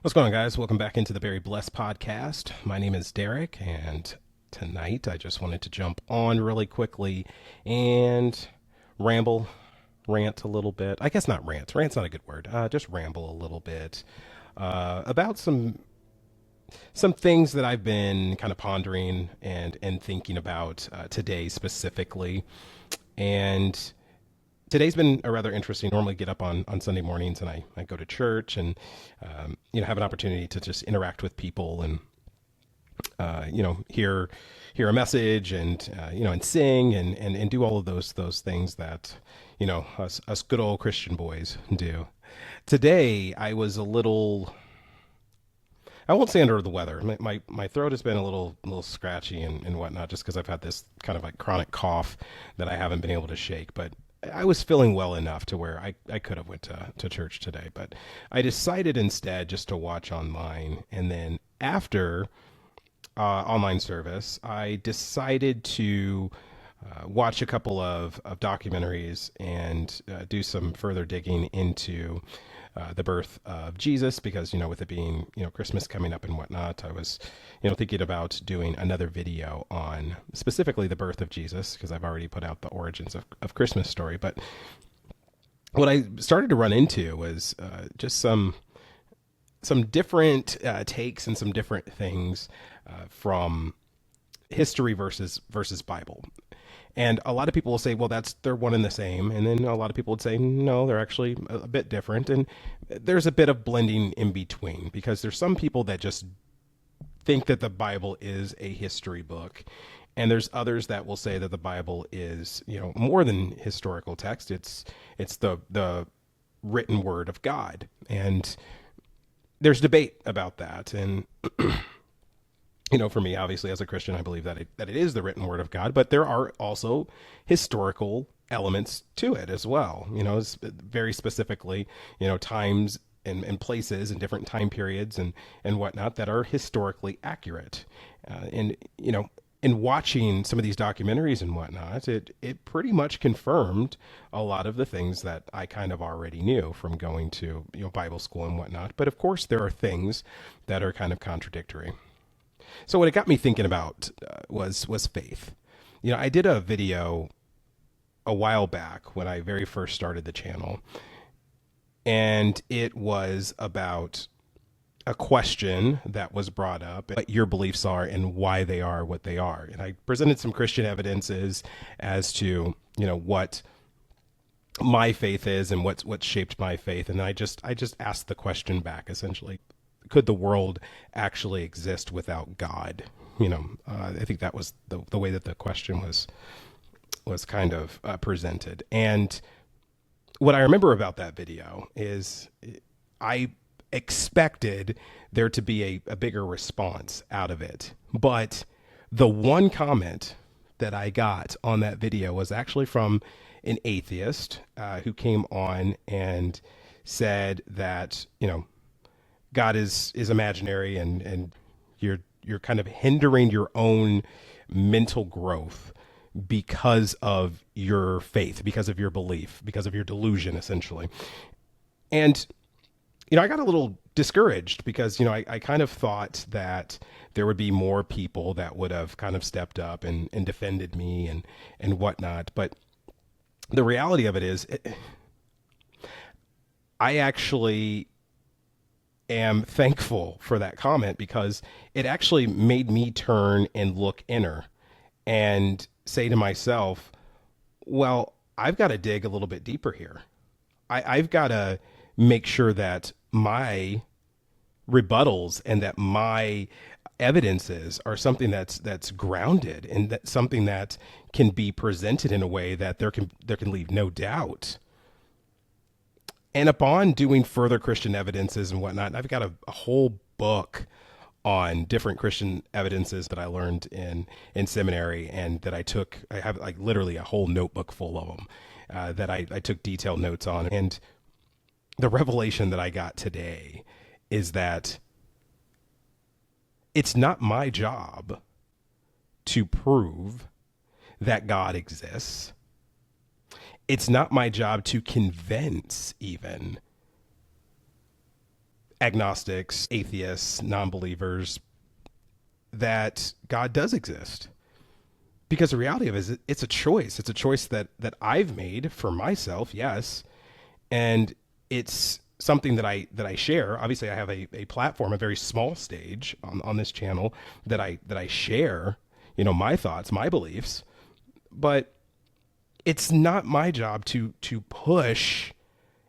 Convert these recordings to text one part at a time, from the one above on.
What's going on, guys? Welcome back into the Very Blessed podcast. My name is Derek, and tonight I just wanted to jump on really quickly and ramble, rant a little bit. I guess not rant. Rant's not a good word. Just ramble a little bit about some things that I've been kind of pondering and thinking about today specifically. And today's been a rather interesting. Normally get up on Sunday mornings and I go to church and have an opportunity to just interact with people and hear a message and sing and do all of those things that us good old Christian boys do. Today I was a little, I won't say under the weather. My throat has been a little scratchy and whatnot, just because I've had this kind of like chronic cough that I haven't been able to shake. But I was feeling well enough to where I could have went to church today. But I decided instead just to watch online. And then after online service, I decided to watch a couple of documentaries and do some further digging into the birth of Jesus, because with it being Christmas coming up and whatnot, I was thinking about doing another video on specifically the birth of Jesus, because I've already put out the origins of Christmas story. But what I started to run into was just some different takes and some different things from history versus Bible. And a lot of people will say, well, they're one and the same. And then a lot of people would say, no, they're actually a bit different. And there's a bit of blending in between, because there's some people that just think that the Bible is a history book. And there's others that will say that the Bible is, more than historical text. It's the written word of God. And there's debate about that. And for me, obviously, as a Christian, I believe that it is the written word of God, but there are also historical elements to it as well. Very specifically, times and places and different time periods and whatnot that are historically accurate. In watching some of these documentaries and whatnot, it pretty much confirmed a lot of the things that I kind of already knew from going to Bible school and whatnot. But of course, there are things that are kind of contradictory. So what it got me thinking about was faith. I did a video a while back when I very first started the channel, and it was about a question that was brought up, what your beliefs are and why they are what they are. And I presented some Christian evidences as to, what my faith is and what shaped my faith. And I just asked the question back, essentially, could the world actually exist without God? I think that was the way that the question was kind of presented. And what I remember about that video is I expected there to be a bigger response out of it. But the one comment that I got on that video was actually from an atheist who came on and said that, God is imaginary and you're kind of hindering your own mental growth because of your faith, because of your belief, because of your delusion, essentially. And I got a little discouraged because I kind of thought that there would be more people that would have kind of stepped up and defended me and whatnot. But the reality of it is, I actually am thankful for that comment, because it actually made me turn and look inner and say to myself, well, I've got to dig a little bit deeper here. I've got to make sure that my rebuttals and that my evidences are something that's grounded and that something that can be presented in a way that there can leave no doubt. And upon doing further Christian evidences and whatnot, I've got a whole book on different Christian evidences that I learned in seminary and that I have like literally a whole notebook full of them that I took detailed notes on. And the revelation that I got today is that it's not my job to prove that God exists. It's not my job to convince even agnostics, atheists, non-believers, that God does exist. Because the reality of it is it's a choice. It's a choice that I've made for myself, yes. And it's something that I share. Obviously, I have a platform, a very small stage on this channel that I share, my thoughts, my beliefs. But it's not my job to push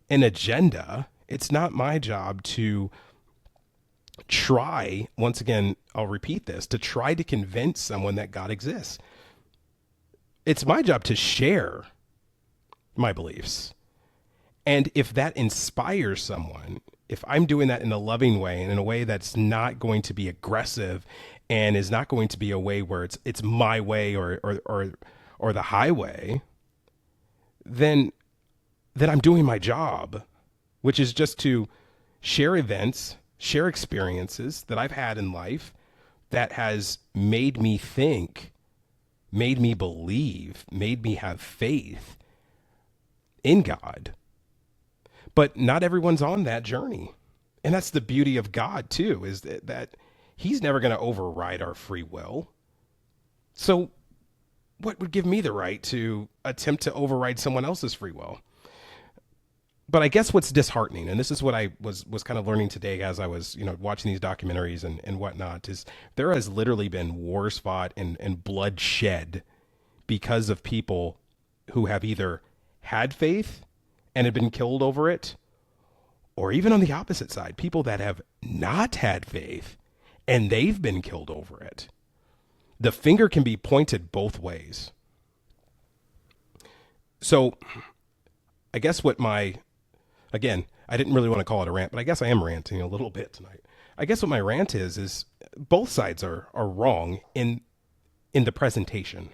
an agenda. It's not my job to try, once again, I'll repeat this, to try to convince someone that God exists. It's my job to share my beliefs. And if that inspires someone, if I'm doing that in a loving way and in a way that's not going to be aggressive and is not going to be a way where it's my way or the highway, then I'm doing my job, which is just to share events, share experiences that I've had in life that has made me think, made me believe, made me have faith in God. But not everyone's on that journey. And that's the beauty of God too, is that he's never going to override our free will. So what would give me the right to attempt to override someone else's free will? But I guess what's disheartening, and this is what I was kind of learning today as I was, watching these documentaries and whatnot, is there has literally been wars fought and blood shed because of people who have either had faith and have been killed over it, or even on the opposite side, people that have not had faith and they've been killed over it. The finger can be pointed both ways. So I guess again, I didn't really want to call it a rant, but I guess I am ranting a little bit tonight. I guess what my rant is both sides are wrong in the presentation.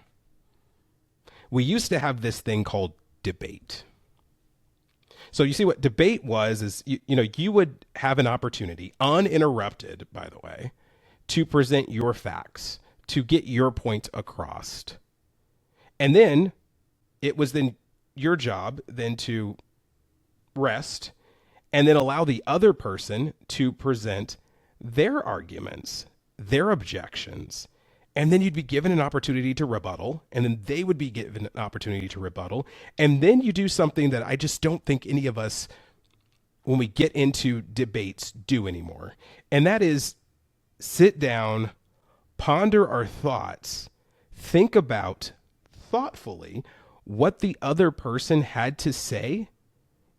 We used to have this thing called debate. So you see what debate was is, you would have an opportunity, uninterrupted, by the way, to present your facts, to get your point across. And then it was then your job then to rest and then allow the other person to present their arguments, their objections. And then you'd be given an opportunity to rebuttal, and then they would be given an opportunity to rebuttal. And then you do something that I just don't think any of us, when we get into debates, do anymore. And that is sit down, ponder our thoughts, think about thoughtfully what the other person had to say,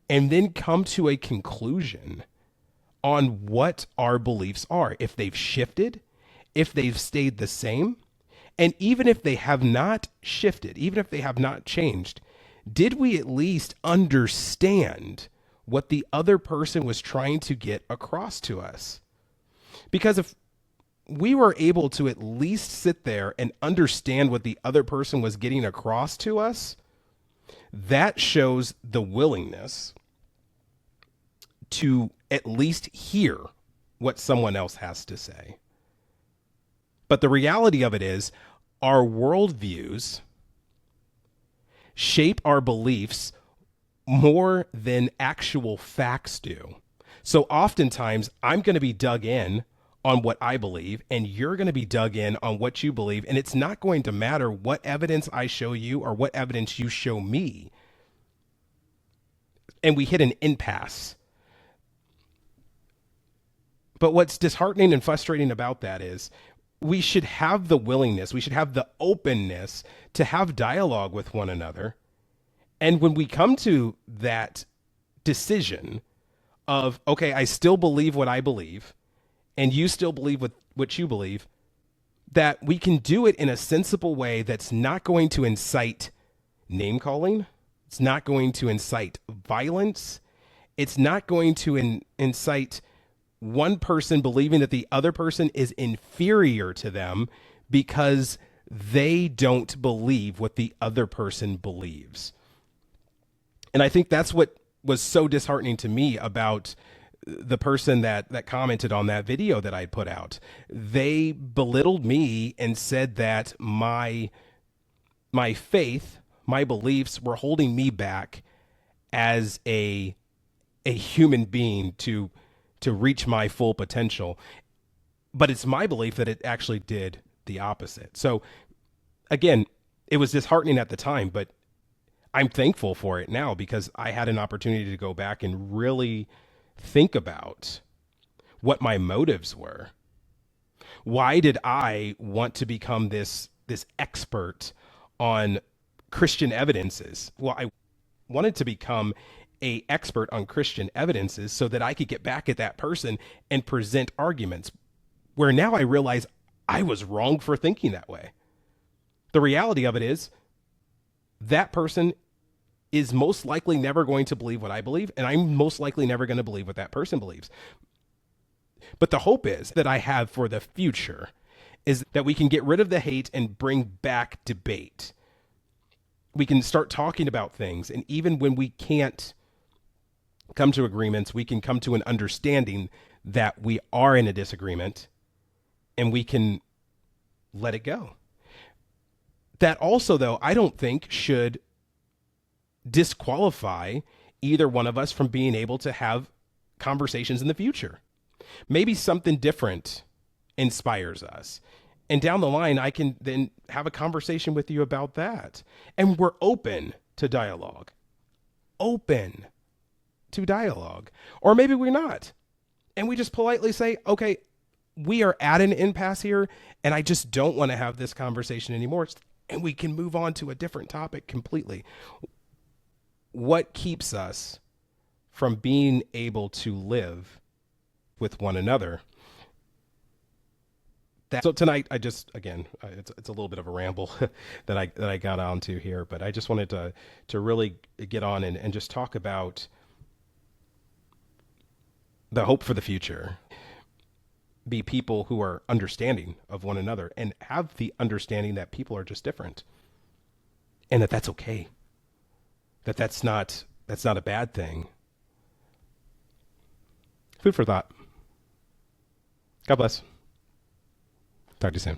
and then come to a conclusion on what our beliefs are. If they've shifted, if they've stayed the same, and even if they have not shifted, even if they have not changed, did we at least understand what the other person was trying to get across to us? Because if we were able to at least sit there and understand what the other person was getting across to us, that shows the willingness to at least hear what someone else has to say. But the reality of it is our worldviews shape our beliefs more than actual facts do. So oftentimes I'm going to be dug in on what I believe, and you're going to be dug in on what you believe. And it's not going to matter what evidence I show you or what evidence you show me. And we hit an impasse. But what's disheartening and frustrating about that is we should have the willingness, we should have the openness to have dialogue with one another. And when we come to that decision of, okay, I still believe what I believe, and you still believe what you believe, that we can do it in a sensible way that's not going to incite name calling. It's not going to incite violence. It's not going to incite one person believing that the other person is inferior to them because they don't believe what the other person believes. And I think that's what was so disheartening to me about the person that commented on that video that I put out. They belittled me and said that my faith, my beliefs were holding me back as a human being to to reach my full potential. But it's my belief that it actually did the opposite. So again, it was disheartening at the time, but I'm thankful for it now because I had an opportunity to go back and really think about what my motives were. Why did I want to become this expert on Christian evidences? Well, I wanted to become a expert on Christian evidences so that I could get back at that person and present arguments, where now I realize I was wrong for thinking that way. The reality of it is that person is most likely never going to believe what I believe, and I'm most likely never going to believe what that person believes. But the hope is that I have for the future is that we can get rid of the hate and bring back debate. We can start talking about things, and even when we can't come to agreements, we can come to an understanding that we are in a disagreement, and we can let it go. That also, though, I don't think should disqualify either one of us from being able to have conversations in the future. Maybe something different inspires us. And down the line, I can then have a conversation with you about that. And we're open to dialogue. Open to dialogue. Or maybe we're not. And we just politely say, okay, we are at an impasse here, and I just don't want to have this conversation anymore. And we can move on to a different topic completely. What keeps us from being able to live with one another? So tonight, I just, again, it's a little bit of a ramble that I got onto here, but I just wanted to really get on and just talk about the hope for the future. Be people who are understanding of one another and have the understanding that people are just different, and that that's okay. That's not a bad thing. Food for thought. God bless. Talk to you soon.